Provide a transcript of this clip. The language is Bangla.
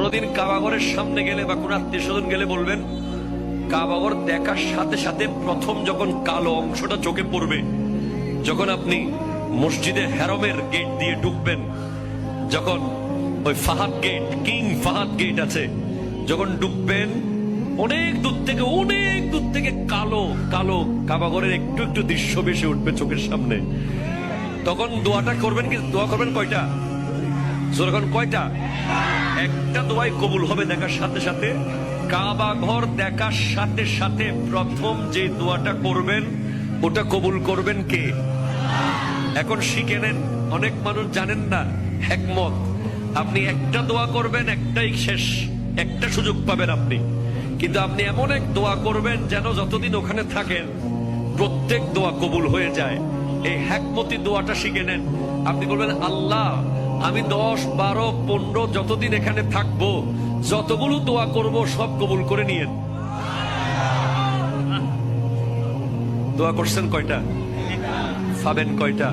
কোনদিন কাবাগরের সামনে গেলে বা কোন আত্মীয় স্বজন গেলে বলবেন, কাবাগর দেখার সাথে সাথে প্রথম যখন কালো অংশটা চোখে পড়বে, যখন আপনি মসজিদে হেরমের গেট দিয়ে ঢুকবেন, যখন ওই Fahad gate, King Fahad gate আছে, যখন ঢুকবেন অনেক দূর থেকে কালো কালো কাবাগরের একটু একটু দৃশ্য ভেসে উঠবে চোখের সামনে। তখন দোয়াটা করবেন, কি দোয়া করবেন কয়টা? যখন কয়টা? একটা দোয়াই কবুল হবে দেখার সাথে সাথে। কাবা ঘর দেখার সাথে সাথে প্রথম যে দোয়াটা করবেন ওটা কবুল করবেন কে? এখন শিখে নেন, অনেক মানুষ জানেন না হিকমত। আপনি একটা দোয়া করবেন, একটাই শেষ, একটা সুযোগ পাবেন আপনি, কিন্তু আপনি এমন এক দোয়া করবেন যেন যতদিন ওখানে থাকেন প্রত্যেক দোয়া কবুল হয়ে যায়। এই হিকমতি দোয়াটা শিখে নেন। আপনি বলবেন, আল্লাহ আমি 10, 12, 15 যতদিন এখানে থাকবো, যতগুলো দোয়া করব সব কবুল করে নিয়েন। দোয়া করছেন কয়টা? পাবেন কয়টা?